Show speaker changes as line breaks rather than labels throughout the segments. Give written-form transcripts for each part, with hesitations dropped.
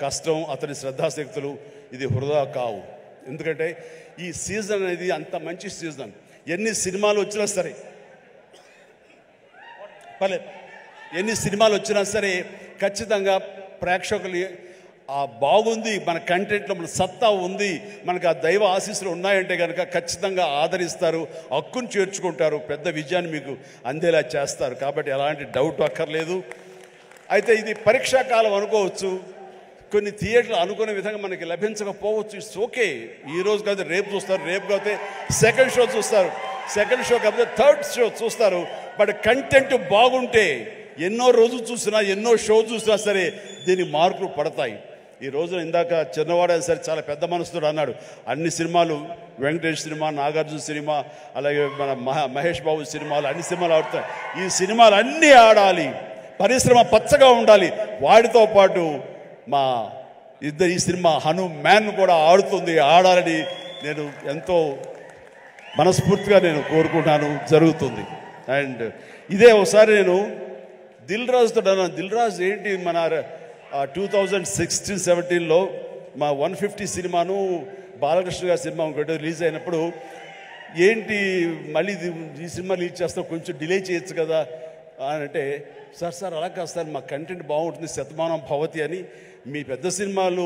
కష్టం, అతని శ్రద్ధాశక్తులు ఇది వృధా కావు. ఎందుకంటే ఈ సీజన్ అనేది అంత మంచి సీజన్. ఎన్ని సినిమాలు వచ్చినా సరే ఎన్ని సినిమాలు వచ్చినా సరే ఖచ్చితంగా ప్రేక్షకులు బాగుంది, మన కంటెంట్లో మన సత్తా ఉంది, మనకు ఆ దైవ ఆశీస్సులు ఉన్నాయంటే కనుక ఖచ్చితంగా ఆదరిస్తారు, హక్కును చేర్చుకుంటారు, పెద్ద విజయాన్ని మీకు అందేలా చేస్తారు. కాబట్టి ఎలాంటి డౌట్ అక్కర్లేదు. అయితే ఇది పరీక్షాకాలం అనుకోవచ్చు, కొన్ని థియేటర్లు అనుకునే విధంగా మనకి లభించకపోవచ్చు. It's okay. ఈరోజు కాదు రేపు చూస్తారు, రేపు కాకపోతే సెకండ్ షో చూస్తారు, సెకండ్ షో కాకపోతే థర్డ్ షో చూస్తారు. బట్ కంటెంట్ బాగుంటే ఎన్నో రోజులు చూసినా ఎన్నో షో చూసినా సరే దీని మార్కులు పడతాయి. ఈ రోజున ఇందాక చిన్నవాడైనా సరే చాలా పెద్ద మనసుతో అన్నాడు, అన్ని సినిమాలు వెంకటేష్ సినిమా, నాగార్జున సినిమా, అలాగే మన మహేష్ బాబు సినిమాలు, అన్ని సినిమాలు ఆడుతాయి. ఈ సినిమాలు అన్నీ ఆడాలి, పరిశ్రమ పచ్చగా ఉండాలి. వాటితో పాటు మా ఈ సినిమా హనుమాన్ కూడా ఆడాలని నేను ఎంతో మనస్ఫూర్తిగా నేను కోరుకుంటాను, జరుగుతుంది. అండ్ ఇదే ఒకసారి నేను దిల్ రాజుతో అన్నాను, దిల్ రాజు ఏంటి మన 2016-17లో మా 150 సినిమాను బాలకృష్ణ గారి సినిమా ఇంకోటి రిలీజ్ అయినప్పుడు ఏంటి మళ్ళీ ఈ సినిమా రిలీజ్ చేస్తాం, కొంచెం డిలే చేయొచ్చు కదా అని అంటే, సార్ అలా కాదు సార్, మా కంటెంట్ బాగుంటుంది, శతమానం భవతి అని, మీ పెద్ద సినిమాలు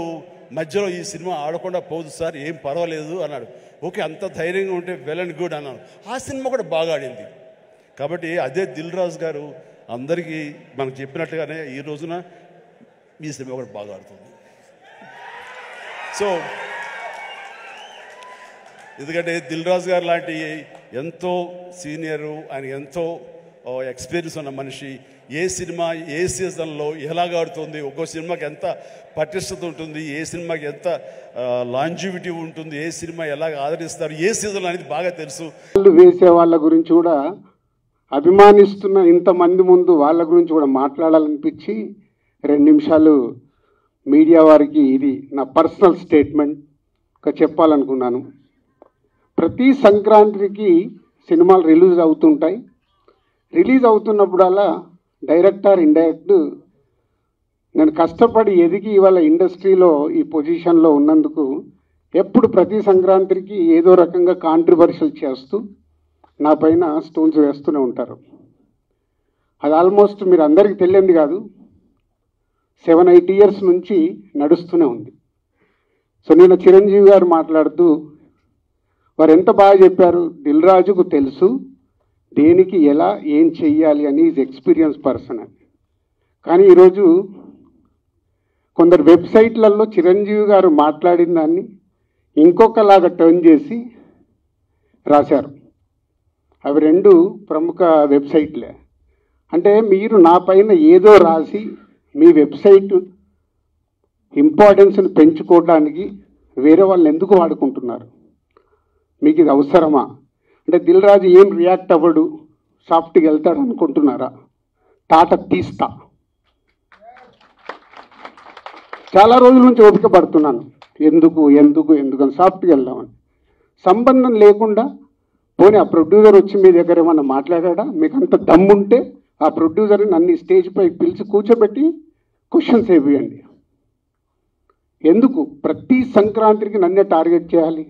మధ్యలో ఈ సినిమా ఆడకుండా పోదు సార్, ఏం పర్వాలేదు అన్నాడు. ఓకే, అంత ధైర్యంగా ఉంటే వెల్ అండ్ గుడ్ అన్నాను. ఆ సినిమా కూడా బాగా ఆడింది. కాబట్టి అదే దిల్ రాజు గారు అందరికీ మనకు చెప్పినట్టుగానే ఈ రోజున ఈ సినిమా కూడా బాగా ఆడుతుంది. సో ఎందుకంటే దిల్ రాజు గారు లాంటి ఎంతో సీనియరు, ఆయన ఎంతో ఎక్స్పీరియన్స్ ఉన్న మనిషి, ఏ సినిమా ఏ సీజన్లో ఎలాగ ఆడుతుంది, ఒక్కో సినిమాకి ఎంత పటిష్టత ఉంటుంది, ఏ సినిమాకి ఎంత లాంజివిటీ ఉంటుంది, ఏ సినిమా ఎలాగ ఆదరిస్తారు, ఏ సీజన్ అనేది బాగా తెలుసు.
వేసే వాళ్ళ గురించి కూడా అభిమానిస్తున్న ఇంతమంది ముందు వాళ్ళ గురించి కూడా మాట్లాడాలనిపించి 2 నిమిషాలు మీడియా వారికి ఇది నా పర్సనల్ స్టేట్మెంట్గా చెప్పాలనుకున్నాను. ప్రతి సంక్రాంతికి సినిమాలు రిలీజ్ అవుతుంటాయి. రిలీజ్ అవుతున్నప్పుడల్లా డైరెక్టర్ ఇండైరెక్ట్ నేను కష్టపడి ఎదిగి ఇవాళ ఇండస్ట్రీలో ఈ పొజిషన్లో ఉన్నందుకు ఎప్పుడు ప్రతి సంక్రాంతికి ఏదో రకంగా కాంట్రవర్షియల్ చేస్తూ నా పైన స్టోన్స్ వేస్తూనే ఉంటారు. అది ఆల్మోస్ట్ మీరు అందరికీ తెలియంది కాదు, 7-8 ఇయర్స్ నుంచి నడుస్తూనే ఉంది. సో నేను చిరంజీవి గారు మాట్లాడుతూ వారు ఎంత బాగా చెప్పారు, దిల్ రాజుకు తెలుసు దేనికి ఎలా ఏం చెయ్యాలి అని, ఈజ్ ఎక్స్పీరియన్స్ పర్సన్ అని. కానీ ఈరోజు కొందరు వెబ్సైట్లలో చిరంజీవి గారు మాట్లాడిన దాన్ని ఇంకొకలాగా టర్న్ చేసి రాశారు. అవి 2 ప్రముఖ వెబ్సైట్లే. అంటే మీరు నా పైన ఏదో రాసి మీ వెబ్సైట్ ఇంపార్టెన్స్ని పెంచుకోవడానికి వేరే వాళ్ళు ఎందుకు వాడుకుంటున్నారు? మీకు ఇది అవసరమా? అంటే దిల్ రాజు ఏం రియాక్ట్ అవ్వడు, సాఫ్ట్గా వెళ్తాడు అనుకుంటున్నారా? తాట తీస్తా. చాలా రోజుల నుంచి ఓపిక పడుతున్నాను, ఎందుకు అని సాఫ్ట్గా వెళ్దామని. సంబంధం లేకుండా పోనీ ఆ ప్రొడ్యూసర్ వచ్చి మీ దగ్గర ఏమన్నా మాట్లాడా? మీకు అంత దమ్ముంటే ఆ ప్రొడ్యూసర్ని నన్ను స్టేజ్ పైకి పిలిచి కూర్చోబెట్టి క్వశ్చన్స్ వేయండి. ఎందుకు ప్రతి సంక్రాంతికి నన్నే టార్గెట్ చేయాలి?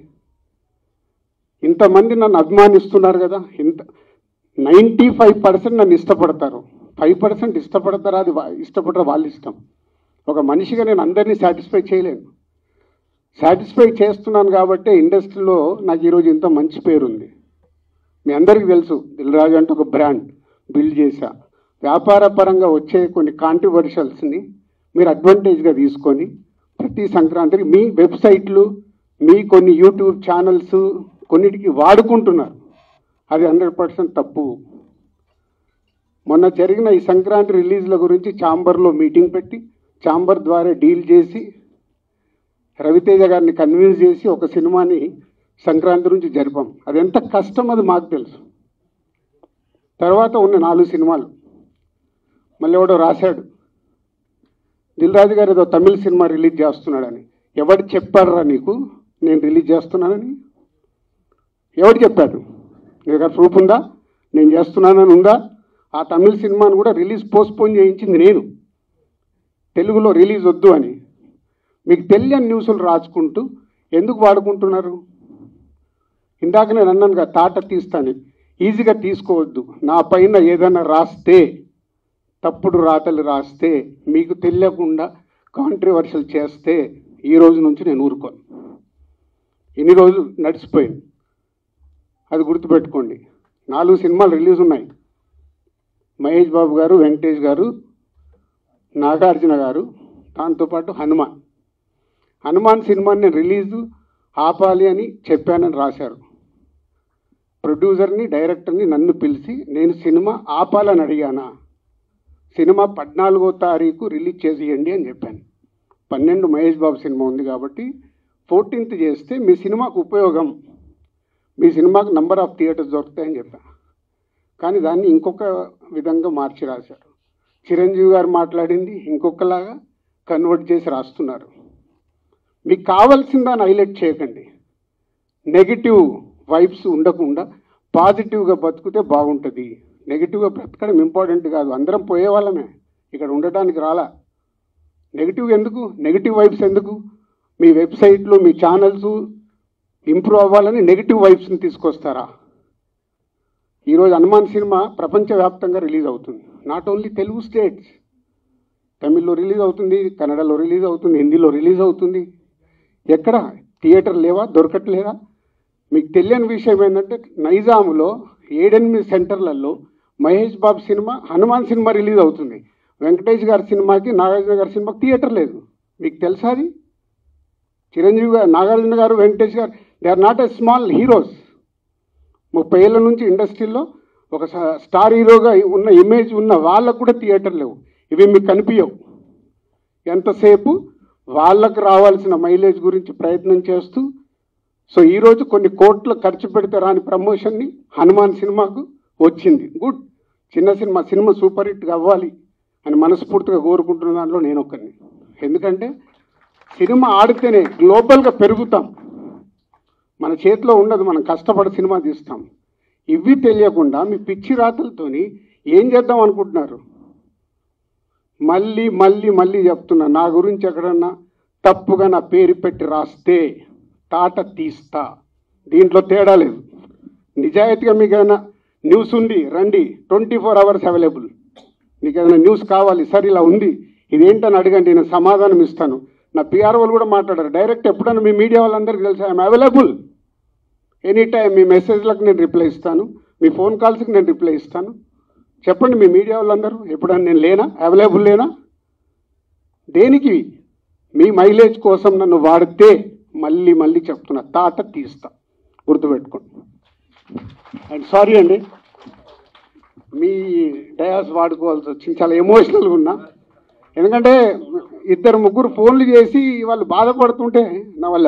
ఇంతమంది నన్ను అభిమానిస్తున్నారు కదా, 95% నన్ను ఇష్టపడతారు, 5% ఇష్టపడతారా? అది ఇష్టపడరా వాళ్ళ ఇష్టం. ఒక మనిషిగా నేను అందరినీ సాటిస్ఫై చేయలేను. సాటిస్ఫై చేస్తున్నాను కాబట్టి ఇండస్ట్రీలో నాకు ఈరోజు ఇంత మంచి పేరుంది. మీ అందరికీ తెలుసు, దిల్ రాజు అంటే ఒక బ్రాండ్ బిల్డ్ చేశా. వ్యాపార పరంగా వచ్చే కొన్ని కాంట్రవర్షియల్స్ని మీరు అడ్వాంటేజ్గా తీసుకొని ప్రతి సంక్రాంతికి మీ వెబ్సైట్లు, మీ కొన్ని యూట్యూబ్ ఛానల్స్ కొన్నిటికి వాడుకుంటున్నారు. అది 100% తప్పు. మొన్న జరిగిన ఈ సంక్రాంతి రిలీజ్ల గురించి ఛాంబర్లో మీటింగ్ పెట్టి ఛాంబర్ ద్వారా డీల్ చేసి రవితేజ గారిని కన్విన్స్ చేసి ఒక సినిమాని సంక్రాంతి నుంచి జరిపాం. అది ఎంత కష్టం అది మాకు తెలుసు. తర్వాత ఉన్న 4 సినిమాలు మళ్ళీ ఎవడో రాశాడు, దిల్ రాజు గారు ఏదో తమిళ సినిమా రిలీజ్ చేస్తున్నాడని. ఎవడు చెప్పాడురా నీకు నేను రిలీజ్ చేస్తున్నానని? ఎవడు చెప్పాడు? నీ దగ్గర ప్రూఫ్ ఉందా నేను చేస్తున్నానని ఉందా? ఆ తమిళ సినిమాను కూడా రిలీజ్ పోస్ట్పోన్ చేయించింది నేను, తెలుగులో రిలీజ్ వద్దు అని. మీకు తెలియని న్యూస్లు రాసుకుంటూ ఎందుకు వాడుకుంటున్నారు? ఇందాక నేను అన్నాను కదా, తాట తీస్తాను, ఈజీగా తీసుకోవద్దు. నా పైన ఏదైనా రాస్తే, తప్పుడు రాతలు రాస్తే, మీకు తెలియకుండా కాంట్రవర్షియల్ చేస్తే ఈ రోజు నుంచి నేను ఊరుకోను. ఇన్ని రోజులు నడిచిపోయింది, అది గుర్తుపెట్టుకోండి. 4 సినిమాలు రిలీజ్ ఉన్నాయి. మహేష్ బాబు గారు, వెంకటేష్ గారు, నాగార్జున గారు, దాంతోపాటు హనుమాన్ సినిమాని నేను రిలీజు ఆపాలి అని చెప్పానని రాశారు. ప్రొడ్యూసర్ని, డైరెక్టర్ని నన్ను పిలిచి నేను సినిమా ఆపాలని అడిగానా? సినిమా 14వ తారీఖు రిలీజ్ చేసేయండి అని చెప్పాను. 12 మహేష్ బాబు సినిమా ఉంది కాబట్టి 14th చేస్తే మీ సినిమాకు ఉపయోగం, మీ సినిమాకు నంబర్ ఆఫ్ థియేటర్స్ దొరుకుతాయని చెప్పాను. కానీ దాన్ని ఇంకొక విధంగా మార్చి రాశారు. చిరంజీవి గారు మాట్లాడింది ఇంకొకలాగా కన్వర్ట్ చేసి రాస్తున్నారు. మీకు కావాల్సిన దాన్ని హైలైట్ చేయకండి. నెగిటివ్ వైబ్స్ ఉండకుండా పాజిటివ్గా బతుకుతే బాగుంటుంది. నెగిటివ్గా బ్రతకడం ఇంపార్టెంట్ కాదు, అందరం పోయేవాళ్ళమే, ఇక్కడ ఉండటానికి రాలా. నెగిటివ్ ఎందుకు, నెగిటివ్ వైబ్స్ ఎందుకు? మీ వెబ్సైట్లు, మీ ఛానల్స్ ఇంప్రూవ్ అవ్వాలని నెగిటివ్ వైబ్స్ని తీసుకొస్తారా? ఈరోజు హనుమాన్ సినిమా ప్రపంచవ్యాప్తంగా రిలీజ్ అవుతుంది. నాట్ ఓన్లీ తెలుగు స్టేట్స్, తమిళ్లో రిలీజ్ అవుతుంది, కన్నడలో రిలీజ్ అవుతుంది, హిందీలో రిలీజ్ అవుతుంది. ఎక్కడ థియేటర్ లేవా, దొరకట్లేదా? మీకు తెలియని విషయం ఏంటంటే నైజాములో 7-8 సెంటర్లలో Mahesh Babu cinema, Hanuman cinema release అవుతుంది. వెంకటేష్ గారి సినిమాకి, నాగార్జున గారి సినిమాకి థియేటర్ లేదు. మీకు తెలుసా అది? చిరంజీవి గారు, Nagarjuna garu, Venkatesh garu, they are not a small heroes. 30 ఏళ్ళ నుంచి ఇండస్ట్రీలో ఒక స్టార్ హీరోగా ఉన్న ఇమేజ్ ఉన్న వాళ్ళకు కూడా థియేటర్ లేవు. ఇవి మీకు కనిపించవు. ఎంతసేపు వాళ్ళకు రావాల్సిన మైలేజ్ గురించి ప్రయత్నం చేస్తూ, సో ఈరోజు కొన్ని కోట్లు ఖర్చు పెడితే రాని ప్రమోషన్ని హనుమాన్ సినిమాకు వచ్చింది. గుడ్, సినిమా సూపర్ హిట్ అవ్వాలి అని మనస్ఫూర్తిగా కోరుకుంటున్న దాంట్లో నేను ఒకరిని. ఎందుకంటే సినిమా ఆడితేనే గ్లోబల్గా పెరుగుతాం. మన చేతిలో ఉండదు, మనం కష్టపడి సినిమా తీస్తాం. ఇవి తెలియకుండా మీ పిచ్చి రాతలతోని ఏం చేద్దాం అనుకుంటున్నారు? మళ్ళీ మళ్ళీ మళ్ళీ చెప్తున్నా, నా గురించి ఎక్కడన్నా తప్పుగా నా పేరు పెట్టి రాస్తే తాట తీస్తా. దీంట్లో తేడా లేదు. నిజాయితీగా మీకు ఏదైనా న్యూస్ ఉంది రండి, 24 hours అవైలబుల్. మీకు ఏదైనా న్యూస్ కావాలి, సార్ ఇలా ఉంది, ఇదేంటని అడగండి, నేను సమాధానం ఇస్తాను. నా పిఆర్ వాళ్ళు కూడా మాట్లాడారు డైరెక్ట్. ఎప్పుడన్నా మీ మీడియా వాళ్ళందరికీ తెలుసు, ఐఎమ్ అవైలబుల్ ఎనీ టైం. మీ మెసేజ్లకు నేను రిప్లై ఇస్తాను, మీ ఫోన్ కాల్స్కి నేను రిప్లై ఇస్తాను. చెప్పండి మీ మీడియా వాళ్ళందరూ, ఎప్పుడన్నా నేను లేనా, అవైలబుల్ లేనా? దేనికి? మీ మైలేజ్ కోసం నన్ను వాడితే మళ్ళీ మళ్ళీ చెప్తున్నా, తాట తీస్తా, గుర్తుపెట్టుకోండి. అండ్ సారీ అండి, మీ డయాస్ వాడుకోవాల్సి వచ్చింది, చాలా ఎమోషనల్గా ఉన్నా. ఎందుకంటే 2-3 ఫోన్లు చేసి వాళ్ళు బాధపడుతుంటే నా వల్ల